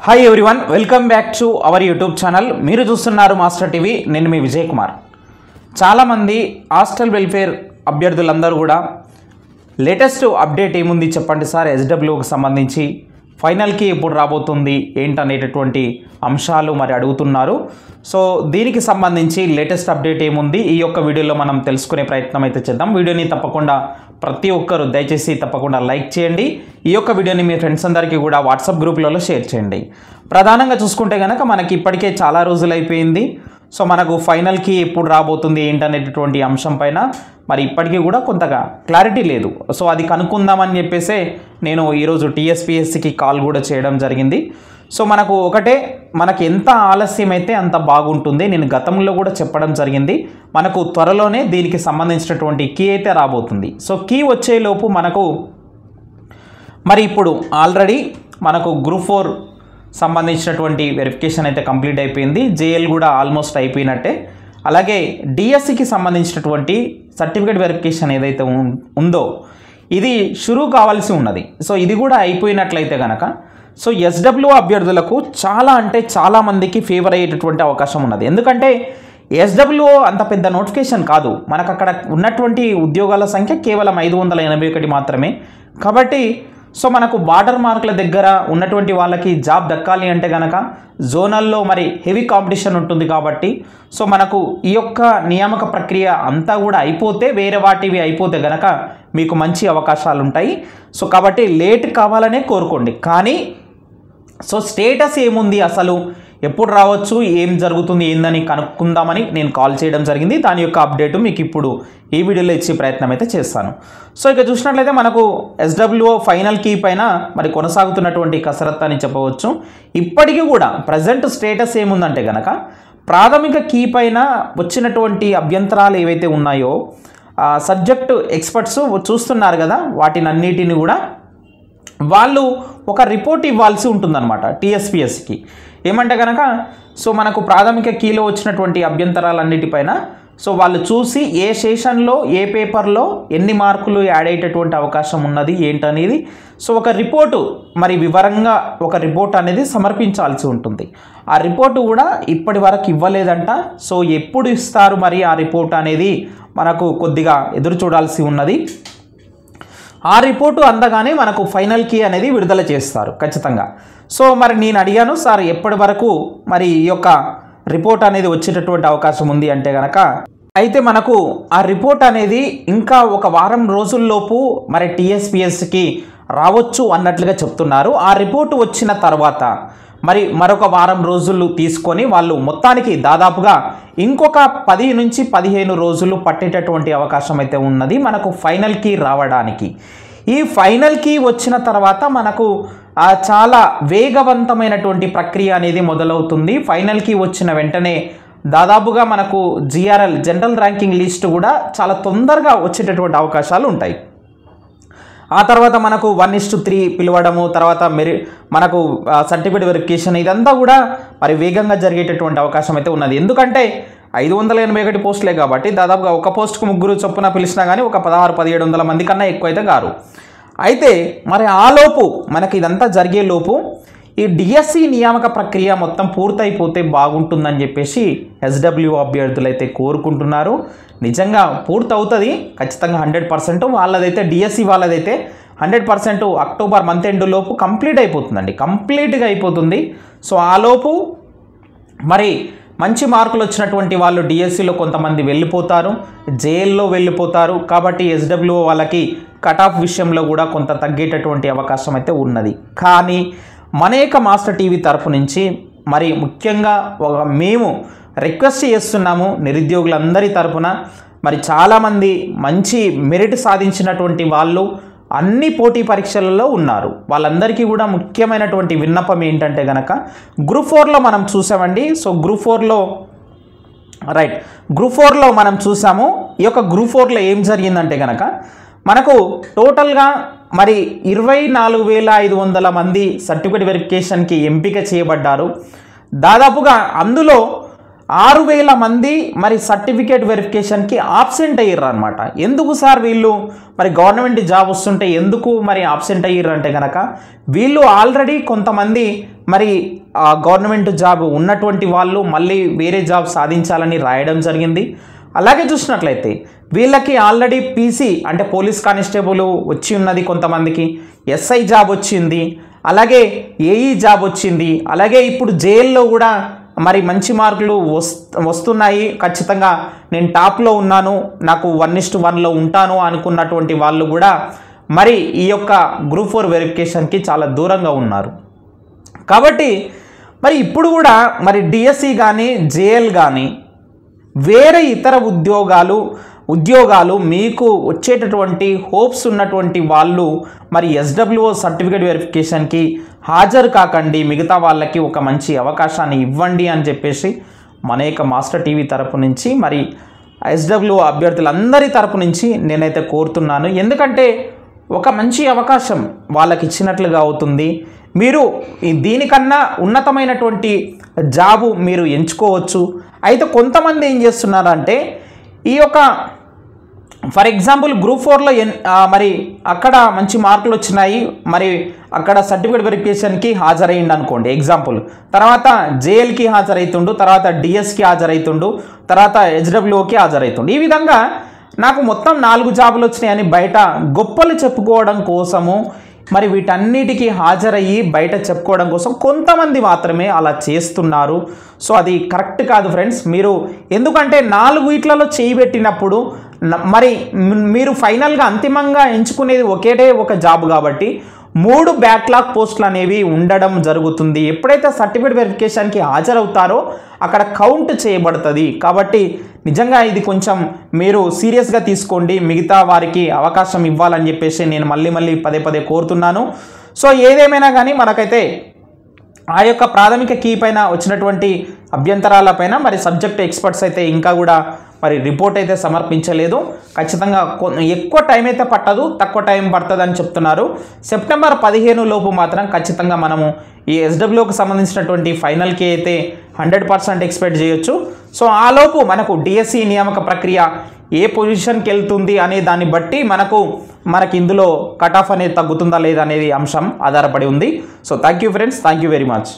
Hi everyone, welcome back to our YouTube channel. మీరు చూస్తున్నారు master TV. నేను మీ విజయ్ కుమార్. చాలామంది హాస్టల్ వెల్ఫేర్ అభ్యర్థులందరూ కూడా లేటెస్ట్ అప్డేట్ ఏముంది చెప్పండి సార్, ఎస్డబ్ల్యూకి సంబంధించి ఫైనల్కి ఎప్పుడు రాబోతుంది ఏంటనేటటువంటి అంశాలు మరి అడుగుతున్నారు. సో దీనికి సంబంధించి లేటెస్ట్ అప్డేట్ ఏముంది ఈ యొక్క వీడియోలో మనం తెలుసుకునే ప్రయత్నం అయితే చేద్దాం. వీడియోని తప్పకుండా ప్రతి ఒక్కరు దయచేసి తప్పకుండా లైక్ చేయండి. ఈ యొక్క వీడియోని మీ ఫ్రెండ్స్ అందరికీ కూడా వాట్సాప్ గ్రూప్లలో షేర్ చేయండి. ప్రధానంగా చూసుకుంటే కనుక మనకి ఇప్పటికే చాలా రోజులు అయిపోయింది. సో మనకు ఫైనల్కి ఎప్పుడు రాబోతుంది ఏంటనేటటువంటి అంశం పైన మరి ఇప్పటికీ కూడా కొంతగా క్లారిటీ లేదు. సో అది కనుక్కుందామని చెప్పేసే నేను ఈరోజు టీఎస్పీఎస్సికి కాల్ కూడా చేయడం జరిగింది. సో మనకి ఎంత ఆలస్యం అయితే అంత బాగుంటుంది. నేను గతంలో కూడా చెప్పడం జరిగింది. మనకు త్వరలోనే దీనికి సంబంధించినటువంటి కీ అయితే రాబోతుంది. సో కీ వచ్చేలోపు మనకు మరి ఇప్పుడు ఆల్రెడీ మనకు గ్రూప్ 4 సంబంధించినటువంటి వెరిఫికేషన్ అయితే కంప్లీట్ అయిపోయింది. జేఎల్ కూడా ఆల్మోస్ట్ అయిపోయినట్టే. అలాగే డిఎస్సికి సంబంధించినటువంటి సర్టిఫికేట్ వెరిఫికేషన్ ఏదైతే ఉందో ఇది షురూ కావాల్సి ఉన్నది. సో ఇది కూడా అయిపోయినట్లయితే కనుక సో ఎస్డబ్ల్యూ అభ్యర్థులకు చాలా మందికి ఫేవర్ అయ్యేటటువంటి అవకాశం ఉన్నది. ఎందుకంటే ఎస్డబ్ల్యూఓ అంత పెద్ద నోటిఫికేషన్ కాదు. మనకు అక్కడ ఉన్నటువంటి ఉద్యోగాల సంఖ్య కేవలం 581 మాత్రమే. కాబట్టి సో మనకు బార్డర్ మార్కుల దగ్గర ఉన్నటువంటి వాళ్ళకి జాబ్ దక్కాలి అంటే కనుక జోనల్లో మరి హెవీ కాంపిటీషన్ ఉంటుంది. కాబట్టి సో మనకు ఈ యొక్క నియామక ప్రక్రియ అంతా కూడా అయిపోతే వేరే వాటివి అయిపోతే కనుక మీకు మంచి అవకాశాలు ఉంటాయి. సో కాబట్టి లేట్ కావాలనే కోరుకోండి. కానీ సో స్టేటస్ ఏముంది, అసలు ఎప్పుడు రావచ్చు, ఏం జరుగుతుంది ఏందని కనుక్కుందామని నేను కాల్ చేయడం జరిగింది. దాని యొక్క అప్డేటు మీకు ఇప్పుడు ఈ వీడియోలో ఇచ్చే ప్రయత్నం అయితే చేస్తాను. సో ఇక చూసినట్లయితే మనకు ఎస్డబ్ల్యూఓ ఫైనల్ కీ పైన మరి కొనసాగుతున్నటువంటి కసరత్తు అని చెప్పవచ్చు. ఇప్పటికీ కూడా ప్రజెంట్ స్టేటస్ ఏముందంటే కనుక ప్రాథమిక కీ పైన వచ్చినటువంటి అభ్యంతరాలు ఏవైతే ఉన్నాయో సబ్జెక్టు ఎక్స్పర్ట్స్ చూస్తున్నారు కదా, వాటినన్నిటిని కూడా వాళ్ళు ఒక రిపోర్ట్ ఇవ్వాల్సి ఉంటుందన్నమాట టీఎస్పీఎస్సికి. ఏమంటే కనుక సో మనకు ప్రాథమిక కీలో వచ్చినటువంటి అభ్యంతరాలన్నిటిపైన సో వాళ్ళు చూసి ఏ సెషన్లో ఏ పేపర్లో ఎన్ని మార్కులు యాడ్ అయ్యేటటువంటి అవకాశం ఉన్నది ఏంటనేది సో ఒక రిపోర్టు మరి వివరంగా ఒక రిపోర్ట్ అనేది సమర్పించాల్సి ఉంటుంది. ఆ రిపోర్టు కూడా ఇప్పటి వరకు ఇవ్వలేదంట. సో ఎప్పుడు ఇస్తారు మరి ఆ రిపోర్ట్ అనేది మనకు కొద్దిగా ఎదురు చూడాల్సి ఉన్నది. ఆ రిపోర్టు అందగానే మనకు ఫైనల్ కీ అనేది విడుదల చేస్తారు ఖచ్చితంగా. సో మరి నేను అడిగాను, సార్ ఎప్పటి వరకు మరి ఈ యొక్క రిపోర్ట్ అనేది వచ్చేటటువంటి అవకాశం ఉంది అంటే కనుక అయితే మనకు ఆ రిపోర్ట్ అనేది ఇంకా ఒక వారం రోజుల్లోపు మరి టీఎస్పీఎస్సికి రావచ్చు అన్నట్లుగా చెప్తున్నారు. ఆ రిపోర్టు వచ్చిన తర్వాత మరి మరొక వారం రోజులు తీసుకొని వాళ్ళు మొత్తానికి దాదాపుగా ఇంకొక 10 నుంచి 15 రోజులు పట్టేటటువంటి అవకాశం అయితే ఉన్నది మనకు ఫైనల్ కీ రావడానికి. ఈ ఫైనల్ కీ వచ్చిన తర్వాత మనకు చాలా వేగవంతమైనటువంటి ప్రక్రియ అనేది మొదలవుతుంది. ఫైనల్ కీ వచ్చిన వెంటనే దాదాపుగా మనకు జిఆర్ఎల్ జనరల్ ర్యాంకింగ్ లిస్ట్ కూడా చాలా తొందరగా వచ్చేటటువంటి అవకాశాలు ఉంటాయి. ఆ తర్వాత మనకు 1:3 పిలవడము, తర్వాత మనకు సర్టిఫికేట్ వెరిఫికేషన్ ఇదంతా కూడా మరి వేగంగా జరిగేటటువంటి అవకాశం అయితే ఉన్నది. ఎందుకంటే 581 పోస్టులే కాబట్టి దాదాపుగా ఒక పోస్టుకు 3 చొప్పున పిలిచినా కానీ ఒక 1600-1700 మంది కన్నా ఎక్కువ అయితే గారు. అయితే మరి ఆలోపు మనకి ఇదంతా జరిగేలోపు ఈ డిఎస్సి నియామక ప్రక్రియ మొత్తం పూర్తయిపోతే బాగుంటుందని చెప్పేసి ఎస్డబ్ల్యూ అభ్యర్థులు అయితే కోరుకుంటున్నారు. నిజంగా పూర్తవుతుంది ఖచ్చితంగా 100%. వాళ్ళదైతే డిఎస్సి వాళ్ళదైతే 100% అక్టోబర్ మంత్ ఎండ్ లోపు కంప్లీట్ అయిపోతుందండి, కంప్లీట్గా అయిపోతుంది. సో ఆలోపు మరి మంచి మార్కులు వచ్చినటువంటి వాళ్ళు డిఎస్సిలో కొంతమంది వెళ్ళిపోతారు, జేఎల్లో వెళ్ళిపోతారు. కాబట్టి ఎస్డబ్ల్యూ వాళ్ళకి కట్ ఆఫ్ విషయంలో కూడా కొంత తగ్గేటటువంటి అవకాశం అయితే ఉన్నది. కానీ మనేక మాస్టర్ టీవీ తరపు నుంచి మరి ముఖ్యంగా మేము రిక్వెస్ట్ చేస్తున్నాము నిరుద్యోగులందరి తరపున. మరి చాలామంది మంచి మెరిట్ సాధించినటువంటి వాళ్ళు అన్ని పోటీ పరీక్షలలో ఉన్నారు. వాళ్ళందరికీ కూడా ముఖ్యమైనటువంటి విన్నపం ఏంటంటే కనుక గ్రూప్ 4లో మనం చూసామండి. సో గ్రూప్ 4లో మనం చూసాము. ఈ యొక్క గ్రూప్ 4లో ఏం జరిగిందంటే కనుక మనకు టోటల్గా మరి 24,500 మంది సర్టిఫికేట్ వెరిఫికేషన్కి ఎంపిక చేయబడ్డారు. దాదాపుగా అందులో 6,000 మంది మరి సర్టిఫికేట్ వెరిఫికేషన్కి ఆబ్సెంట్ అయ్యారు అనమాట. ఎందుకు సార్ వీళ్ళు మరి గవర్నమెంట్ జాబ్ వస్తుంటే ఎందుకు మరి ఆబ్సెంట్ అయ్యారు అంటే కనుక వీళ్ళు ఆల్రెడీ కొంతమంది మరి గవర్నమెంట్ జాబ్ ఉన్నటువంటి వాళ్ళు మళ్ళీ వేరే జాబ్ సాధించాలని రాయడం జరిగింది. అలాగే చూసినట్లయితే వీళ్ళకి ఆల్రెడీ పీసీ అంటే పోలీస్ కానిస్టేబుల్ వచ్చి ఉన్నది, కొంతమందికి ఎస్ఐ జాబ్ వచ్చింది, అలాగే ఏఈ జాబ్ వచ్చింది, అలాగే ఇప్పుడు జైల్లో కూడా మరి మంచి మార్కులు వస్తున్నాయి, ఖచ్చితంగా నేను టాప్లో ఉన్నాను, నాకు 1:1లో ఉంటాను అనుకున్నటువంటి వాళ్ళు కూడా మరి ఈ యొక్క గ్రూప్ 4 వెరిఫికేషన్కి చాలా దూరంగా ఉన్నారు. కాబట్టి మరి ఇప్పుడు కూడా మరి డిఎస్సి కానీ జేఎల్ కానీ వేరే ఇతర ఉద్యోగాలు మీకు వచ్చేటటువంటి హోప్స్ ఉన్నటువంటి వాళ్ళు మరి ఎస్డబ్ల్యూఓ సర్టిఫికేట్ వెరిఫికేషన్కి హాజరు కాకండి, మిగతా వాళ్ళకి ఒక మంచి అవకాశాన్ని ఇవ్వండి అని చెప్పేసి మన యొక్క మాస్టర్ టీవీ తరపు నుంచి మరి ఎస్డబ్ల్యూఓ అభ్యర్థులందరి తరపు నుంచి నేనైతే కోరుతున్నాను. ఎందుకంటే ఒక మంచి అవకాశం వాళ్ళకి ఇచ్చినట్లుగా అవుతుంది. మీరు దీనికన్నా ఉన్నతమైనటువంటి జాబు మీరు ఎంచుకోవచ్చు. అయితే కొంతమంది ఏం చేస్తున్నారంటే ఈ యొక్క ఫర్ ఎగ్జాంపుల్ గ్రూప్ 4లో మరి అక్కడ మంచి మార్కులు వచ్చినాయి, మరి అక్కడ సర్టిఫికేట్ వెరిఫికేషన్కి హాజరయ్యిండు అనుకోండి ఎగ్జాంపుల్, తర్వాత జేఎల్కి హాజరవుతుండు, తర్వాత డిఎస్కి హాజరవుతుండు, తర్వాత హెచ్డబ్ల్యూఓకి హాజరవుతుండు. ఈ విధంగా నాకు మొత్తం 4 జాబులు వచ్చినాయని బయట గొప్పలు చెప్పుకోవడం కోసము మరి వీటన్నిటికీ హాజరయ్యి బయట చెప్పుకోవడం కోసం కొంతమంది మాత్రమే అలా చేస్తున్నారు. సో అది కరెక్ట్ కాదు ఫ్రెండ్స్. మీరు ఎందుకంటే 4 వీటిలలో చేయబెట్టినప్పుడు మరి మీరు ఫైనల్గా అంతిమంగా ఎంచుకునేది ఒక జాబ్ కాబట్టి 3 బ్యాక్లాగ్ పోస్టులు అనేవి ఉండడం జరుగుతుంది. ఎప్పుడైతే సర్టిఫికేట్ వెరిఫికేషన్కి హాజరవుతారో అక్కడ కౌంట్ చేయబడుతుంది. కాబట్టి నిజంగా ఇది కొంచెం మీరు సీరియస్గా తీసుకోండి, మిగతా వారికి అవకాశం ఇవ్వాలని చెప్పేసి నేను మళ్ళీ పదే కోరుతున్నాను. సో ఏదేమైనా కానీ మనకైతే ఆ యొక్క ప్రాథమిక కీ పైన వచ్చినటువంటి అభ్యంతరాలపైన మరి సబ్జెక్ట్ ఎక్స్పర్ట్స్ అయితే ఇంకా కూడా మరి రిపోర్ట్ అయితే సమర్పించలేదు. ఖచ్చితంగా ఎక్కువ టైం అయితే పట్టదు, తక్కువ టైం పడుతుంది అని చెప్తున్నారు. సెప్టెంబర్ 15 లోపు మాత్రం ఖచ్చితంగా మనము ఈ ఎస్డబ్ల్యూకి సంబంధించినటువంటి ఫైనల్కి అయితే 100% ఎక్స్పెక్ట్ చేయొచ్చు. సో ఆ లోపు మనకు డిఎస్సి నియామక ప్రక్రియ ఏ పొజిషన్కి వెళ్తుంది అనే దాన్ని బట్టి మనకి ఇందులో కట్ ఆఫ్ అనేది తగ్గుతుందా లేదా అనేది అంశం ఆధారపడి ఉంది. So thank you friends, thank you very much.